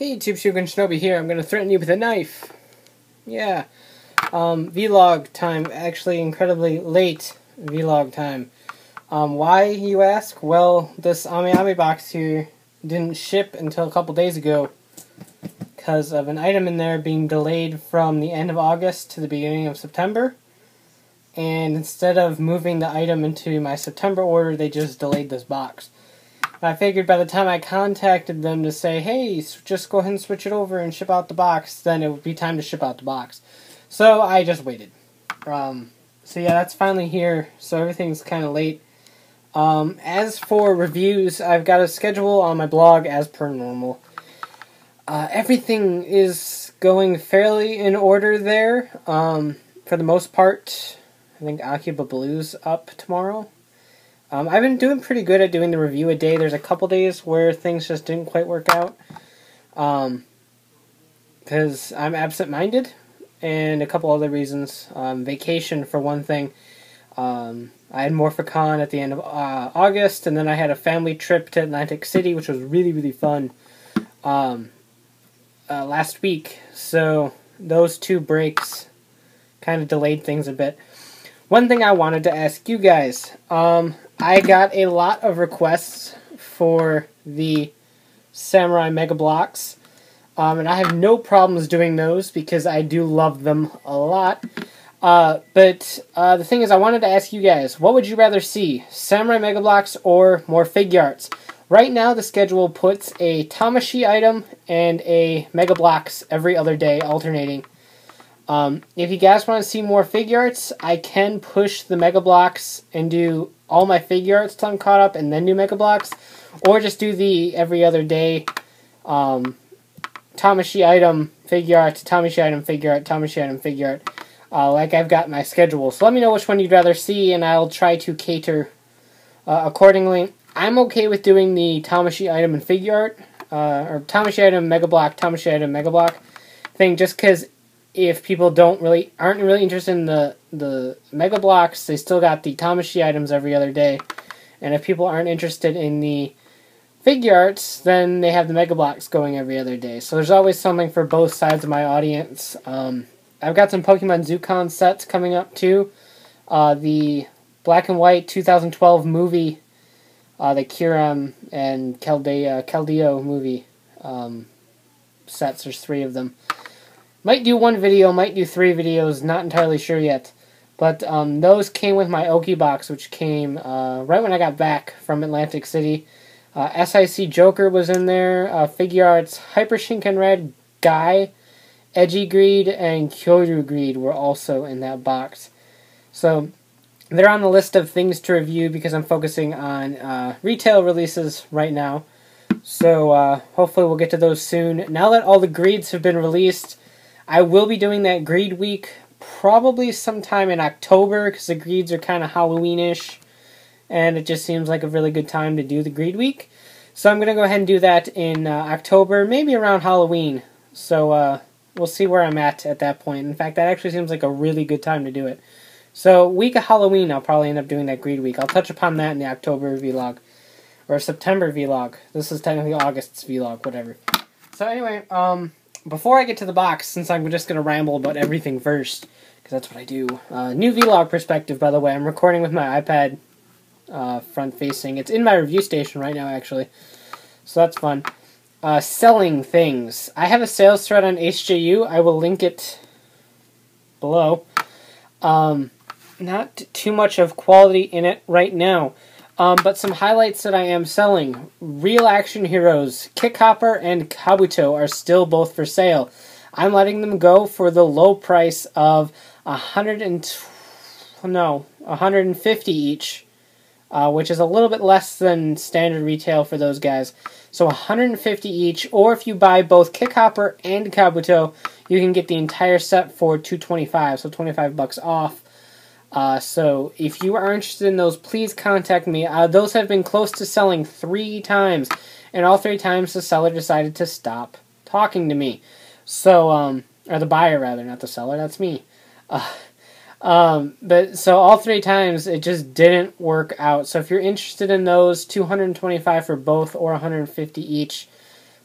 Hey, Tube and Shinobi here. I'm going to threaten you with a knife. Yeah. Vlog time. Actually, incredibly late vlog time. Why, you ask? Well, this AmiAmi box here didn't ship until a couple days ago because of an item in there being delayed from the end of August to the beginning of September. And instead of moving the item into my September order, they just delayed this box. I figured by the time I contacted them to say, hey, just go ahead and switch it over and ship out the box, then it would be time to ship out the box. So I just waited. So yeah, that's finally here, so everything's kind of late. As for reviews, I've got a schedule on my blog as per normal. Everything is going fairly in order there. For the most part, I think Akiba Blue's up tomorrow. I've been doing pretty good at doing the review a day. There's a couple days where things just didn't quite work out. Because I'm absent-minded, and a couple other reasons. Vacation, for one thing. I had Morphicon at the end of August, and then I had a family trip to Atlantic City, which was really, really fun last week. So those two breaks kind of delayed things a bit. One thing I wanted to ask you guys, I got a lot of requests for the Samurai MegaBloks, and I have no problems doing those because I do love them a lot. But the thing is, I wanted to ask you guys, what would you rather see, Samurai MegaBloks or more Figuarts? Right now, the schedule puts a Tamashii item and a MegaBloks every other day, alternating. If you guys want to see more Figuarts, I can push the MegaBloks and do all my Figuarts till I'm caught up and then do MegaBloks. Or just do the every other day Tamashii item, Figuart, Tamashii item, Figuart, Tamashii item, Figuart. Like I've got my schedule. So let me know which one you'd rather see and I'll try to cater accordingly. I'm okay with doing the Tamashii item and Figuart, or Tamashii item, MegaBlok, Tamashii item, MegaBlok thing, just because if people aren't really interested in the MegaBloks, they still got the Tamashii items every other day. And if people aren't interested in the Figuarts, then they have the MegaBloks going every other day. So there's always something for both sides of my audience. I've got some Pokemon Zukon sets coming up too. The Black and White 2012 movie, the Kyurem and Keldeo movie sets. There's 3 of them. Might do 1 video, might do 3 videos, not entirely sure yet. But those came with my Oki box, which came right when I got back from Atlantic City. SIC Joker was in there, Figuarts, Hyper Shinken Guy, Edgy Greed, and Kyoryu Greed were also in that box. So they're on the list of things to review because I'm focusing on retail releases right now. So hopefully we'll get to those soon. Now that all the Greeds have been released, I will be doing that Greed Week probably sometime in October because the Greeds are kind of Halloween-ish, and it just seems like a really good time to do the Greed Week. So I'm going to go ahead and do that in October, maybe around Halloween. So we'll see where I'm at that point. In fact, that actually seems like a really good time to do it. So week of Halloween, I'll probably end up doing that Greed Week. I'll touch upon that in the October vlog, or September vlog. This is technically August's vlog, whatever. So anyway, before I get to the box, since I'm just going to ramble about everything first, because that's what I do. New vlog perspective, by the way. I'm recording with my iPad front-facing. It's in my review station right now, actually. So that's fun. Selling things. I have a sales thread on HJU. I will link it below. Not too much of quality in it right now. But some highlights that I am selling. Real Action Heroes, Kickhopper and Kabuto are still both for sale. I'm letting them go for the low price of $150 each, which is a little bit less than standard retail for those guys. So $150 each, or if you buy both Kickhopper and Kabuto, you can get the entire set for $225, so $25 off. So if you are interested in those, please contact me. Those have been close to selling 3 times, and all 3 times the seller decided to stop talking to me. So, or the buyer rather, not the seller, that's me. But so all 3 times it just didn't work out. So if you're interested in those, $225 for both or $150 each,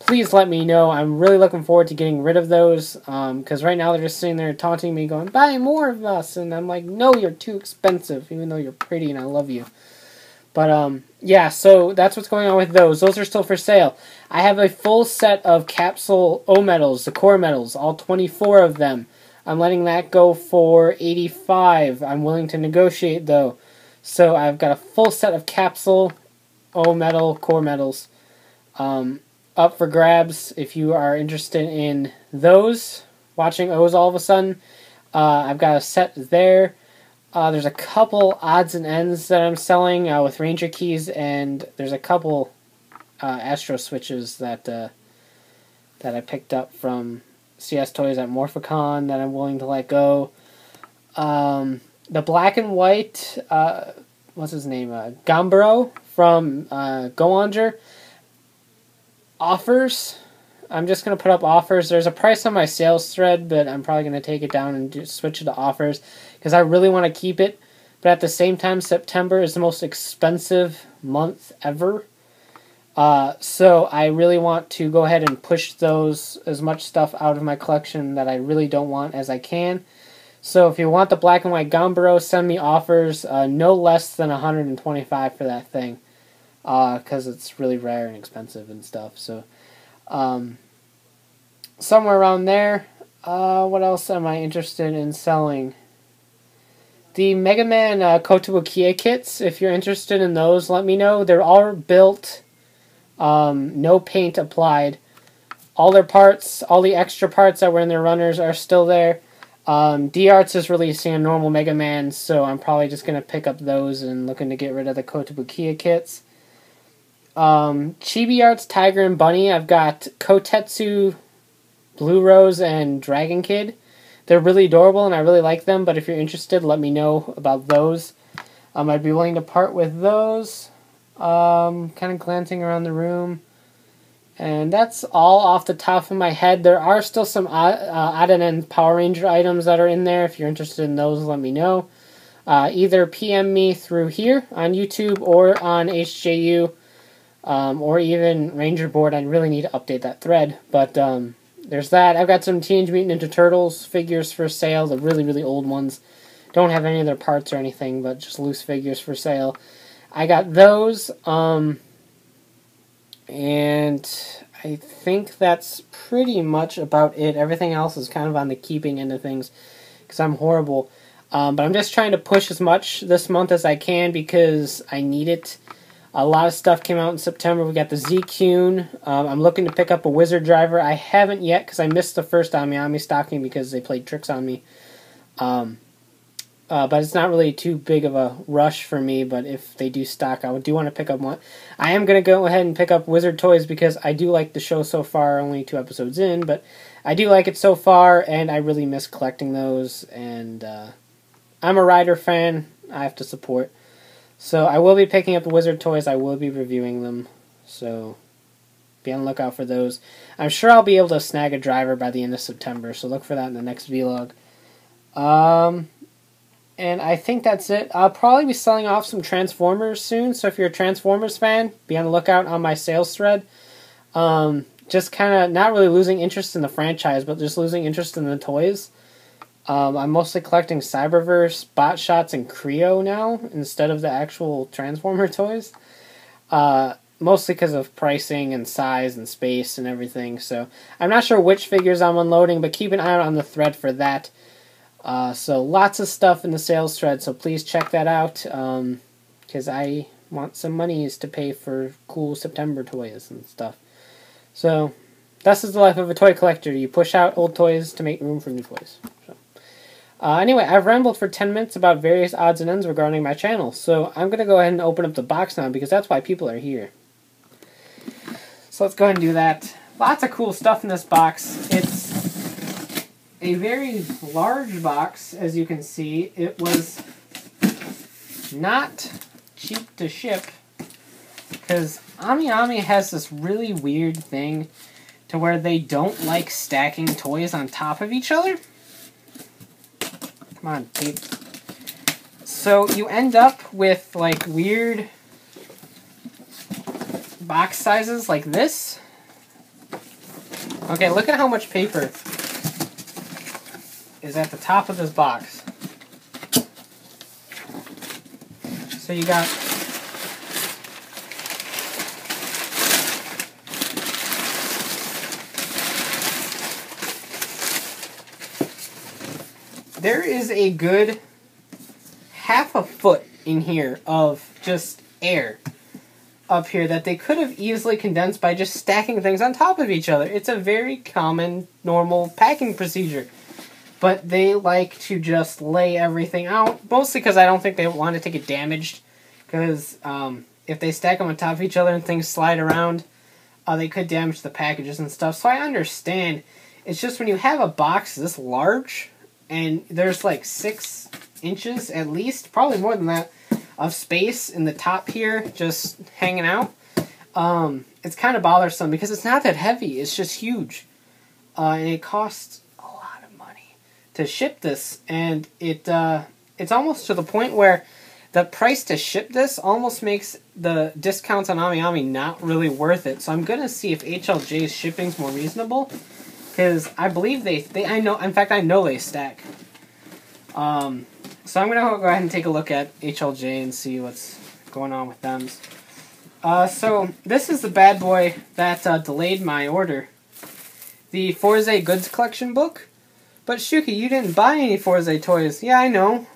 please let me know. I'm really looking forward to getting rid of those, because right now they're just sitting there taunting me going, buy more of us, and I'm like, no, you're too expensive, even though you're pretty and I love you. But, yeah, so that's what's going on with those. Those are still for sale. I have a full set of capsule O medals, the core medals, all 24 of them. I'm letting that go for $85. I'm willing to negotiate, though. So I've got a full set of capsule O medal, core medals, up for grabs if you are interested in those. Watching O's all of a sudden. I've got a set there. There's a couple odds and ends that I'm selling with Ranger keys, and there's a couple Astro switches that I picked up from CS Toys at Morphicon that I'm willing to let go. The black and white, what's his name? Gambaro from Goanger. Offers. I'm just going to put up offers. There's a price on my sales thread, but I'm probably going to take it down and just switch it to offers because I really want to keep it. But at the same time, September is the most expensive month ever. So I really want to go ahead and push those, as much stuff out of my collection that I really don't want as I can. So if you want the black and white Gambaro, send me offers, no less than $125 for that thing. Because it's really rare and expensive and stuff. So, somewhere around there. What else am I interested in selling? The Mega Man PokéPla Kits. If you're interested in those, let me know. They're all built. No paint applied. All their parts, all the extra parts that were in their runners are still there. D-Arts is releasing a normal Mega Man, so I'm probably just going to pick up those and looking to get rid of the PokéPla Kits. Chibi Arts, Tiger and Bunny. I've got Kotetsu, Blue Rose, and Dragon Kid. They're really adorable and I really like them, but if you're interested, let me know about those. I'd be willing to part with those. Kind of glancing around the room. And that's all off the top of my head. There are still some odd and end Power Ranger items that are in there. If you're interested in those, let me know. Either PM me through here on YouTube or on HJU. Or even Ranger Board. I really need to update that thread. But there's that. I've got some Teenage Mutant Ninja Turtles figures for sale. The really, really old ones. Don't have any of their parts or anything, but just loose figures for sale. I got those. And I think that's pretty much about it. Everything else is kind of on the keeping end of things because I'm horrible. But I'm just trying to push as much this month as I can because I need it. A lot of stuff came out in September. We got the Z-Cune. I'm looking to pick up a Wizard Driver. I haven't yet because I missed the first AmiAmi stocking because they played tricks on me. But it's not really too big of a rush for me, but if they do stock, I do want to pick up one. I am going to go ahead and pick up Wizard Toys because I do like the show so far, only 2 episodes in, but I do like it so far, and I really miss collecting those, and I'm a Rider fan. I have to support. So I will be picking up the Wizard Toys. I will be reviewing them, so be on the lookout for those. I'm sure I'll be able to snag a driver by the end of September, so look for that in the next vlog. And I think that's it. I'll probably be selling off some Transformers soon, so if you're a Transformers fan, be on the lookout on my sales thread. Just kind of not really losing interest in the franchise, but just losing interest in the toys. I'm mostly collecting Cyberverse, Bot Shots, and Creo now, instead of the actual Transformer toys. Mostly because of pricing and size and space and everything, so I'm not sure which figures I'm unloading, but keep an eye out on the thread for that. So lots of stuff in the sales thread, so please check that out, because I want some monies to pay for cool September toys and stuff. So, this is the life of a toy collector. You push out old toys to make room for new toys. So, anyway, I've rambled for 10 minutes about various odds and ends regarding my channel, so I'm going to go ahead and open up the box now, because that's why people are here. So let's go ahead and do that. Lots of cool stuff in this box. It's a very large box, as you can see. It was not cheap to ship, because AmiAmi has this really weird thing to where they don't like stacking toys on top of each other. Come on, tape. So you end up with like weird box sizes like this. Okay, look at how much paper is at the top of this box. So you got there is a good half a foot in here of just air up here that they could have easily condensed by just stacking things on top of each other. It's a very common, normal packing procedure. But they like to just lay everything out, mostly because I don't think they want to take it damaged. Because if they stack them on top of each other and things slide around, they could damage the packages and stuff. So I understand. It's just when you have a box this large, and there's like 6 inches at least, probably more than that, of space in the top here just hanging out. It's kind of bothersome because it's not that heavy. It's just huge. And it costs a lot of money to ship this. And it's almost to the point where the price to ship this almost makes the discounts on AmiAmi not really worth it. So I'm going to see if HLJ's shipping's more reasonable. Because I believe I know they stack. So I'm going to go ahead and take a look at HLJ and see what's going on with them. So this is the bad boy that delayed my order. The Fourze Goods Collection book. But Shuki, you didn't buy any Fourze toys. Yeah, I know.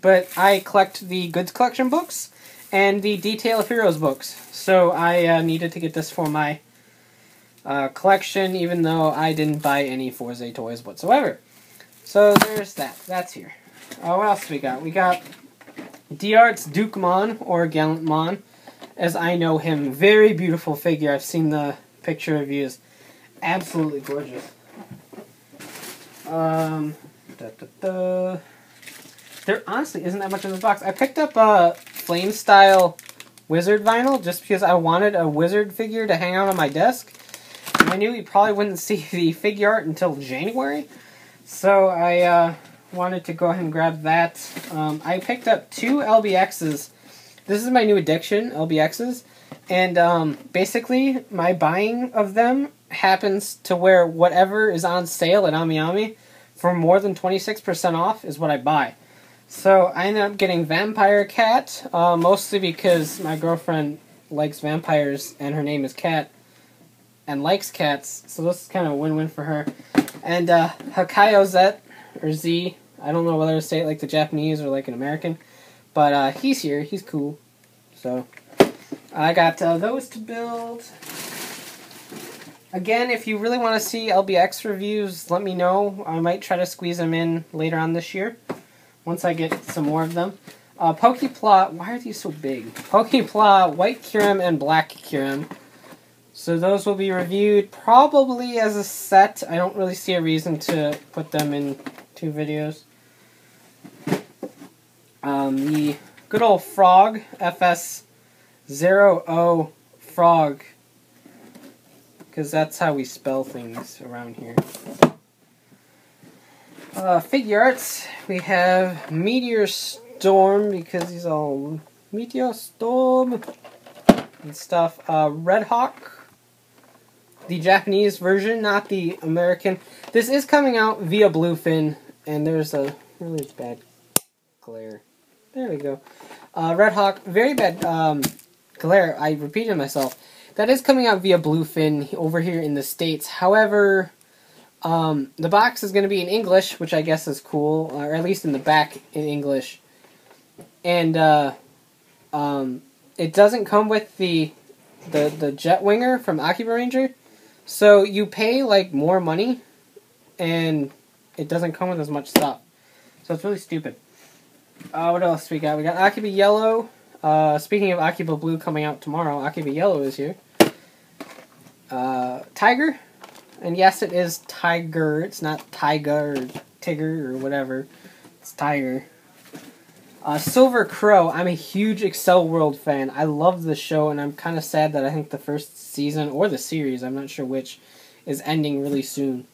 But I collect the Goods Collection books and the Detail of Heroes books. So I needed to get this for my collection, even though I didn't buy any Fourze toys whatsoever. So there's that. That's here. What else do we got? We got D-Art's Dukemon, or Gallantmon, as I know him. Very beautiful figure. I've seen the picture reviews. Absolutely gorgeous. There honestly isn't that much in this box. I picked up a Flame Style Wizard vinyl just because I wanted a Wizard figure to hang out on my desk. And I knew we probably wouldn't see the figure art until January. So I wanted to go ahead and grab that. I picked up 2 LBXs. This is my new addiction, LBXs. And basically, my buying of them happens to where whatever is on sale at AmiAmi for more than 26% off is what I buy. So I ended up getting Vampire Cat, mostly because my girlfriend likes vampires and her name is Cat and likes cats. So this is kind of a win-win for her. And Hakayo Z, or Z, I don't know whether to say it like the Japanese or like an American. But he's here, he's cool. So I got those to build. Again, if you really want to see LBX reviews, let me know. I might try to squeeze them in later on this year, once I get some more of them. PokéPla, why are these so big? PokéPla White Kyurem and Black Kyurem. So those will be reviewed probably as a set. I don't really see a reason to put them in 2 videos. The good old Frog, FS00 Frog, because that's how we spell things around here. Figuarts, we have Meteor Storm, because he's all Meteor Storm and stuff. Red Hawk, the Japanese version, not the American. This is coming out via Bluefin, and there's a really bad glare. There we go. Red Hawk, very bad glare. I repeated myself. That is coming out via Bluefin over here in the States. However, the box is going to be in English, which I guess is cool, or at least in the back in English. And it doesn't come with the Jet Winger from Akiba Ranger. So you pay like more money, and it doesn't come with as much stuff. So it's really stupid. What else we got? We got Akiba Yellow. Speaking of Akiba Blue coming out tomorrow, Akiba Yellow is here. Tiger. And yes, it is Tiger. It's not Tiger or Tigger or whatever. It's Tiger. Silver Crow. I'm a huge Excel World fan. I love the show, and I'm kind of sad that I think the first season, or the series, I'm not sure which, is ending really soon.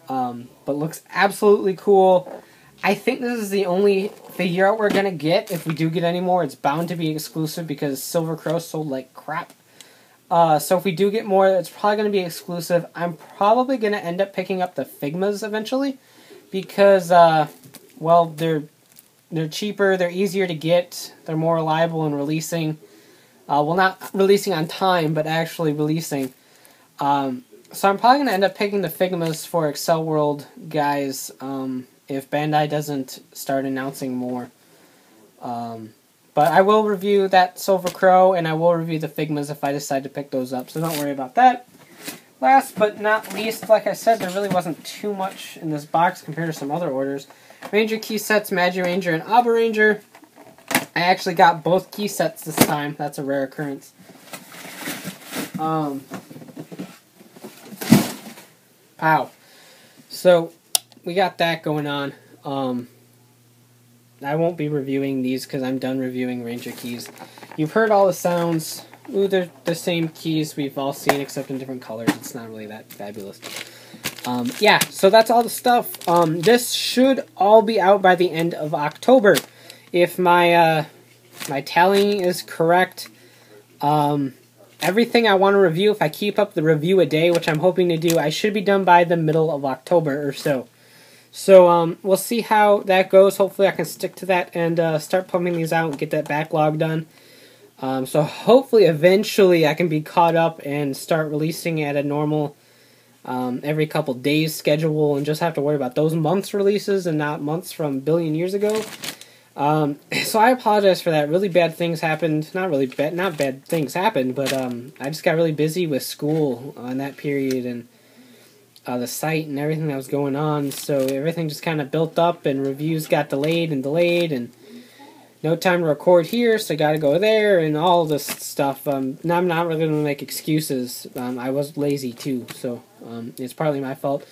But looks absolutely cool. I think this is the only figure out we're going to get. If we do get any more, it's bound to be exclusive because Silver Crow sold like crap. So if we do get more, it's probably going to be exclusive. I'm probably going to end up picking up the Figmas eventually because, well, they're cheaper, they're easier to get, they're more reliable in releasing. Well, not releasing on time, but actually releasing. So I'm probably going to end up picking the Figmas for Excel World guys if Bandai doesn't start announcing more. But I will review that Silver Crow, and I will review the Figmas if I decide to pick those up, so don't worry about that. Last but not least, like I said, there really wasn't too much in this box compared to some other orders. Ranger key sets, Magi Ranger, and Aba Ranger. I actually got both key sets this time. That's a rare occurrence. Pow. So, we got that going on. I won't be reviewing these because I'm done reviewing Ranger keys. You've heard all the sounds. Ooh, they're the same keys we've all seen except in different colors. It's not really that fabulous. Yeah, so that's all the stuff. This should all be out by the end of October. If my my tallying is correct, everything I want to review, if I keep up the review a day, which I'm hoping to do, I should be done by the middle of October or so. So, we'll see how that goes. Hopefully I can stick to that and start pumping these out and get that backlog done. So hopefully eventually I can be caught up and start releasing at a normal every couple days schedule and just have to worry about those months releases and not months from a billion years ago. So I apologize for that. Really bad things happened. Not bad things happened, but I just got really busy with school in that period and the site and everything that was going on, so everything just kind of built up and reviews got delayed and no time to record here, so I got to go there and all this stuff. Now I'm not really going to make excuses. I was lazy too, so it's partly my fault.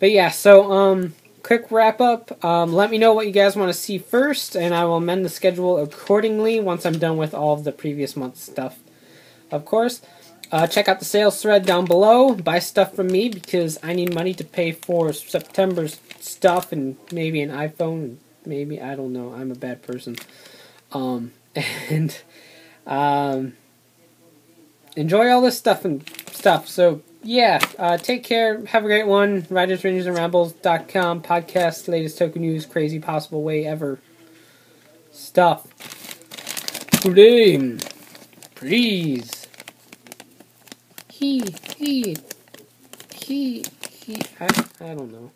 But yeah, so quick wrap up. Let me know what you guys want to see first, and I will amend the schedule accordingly once I'm done with all of the previous month's stuff, of course. Check out the sales thread down below. Buy stuff from me because I need money to pay for September's stuff and maybe an iPhone. Maybe, I don't know. I'm a bad person. Enjoy all this stuff and stuff. So, yeah. Take care. Have a great one. Riders, Rangers, and Rambles.com. Podcast, latest token news, crazy possible way ever. Stuff. Today, please. I don't know.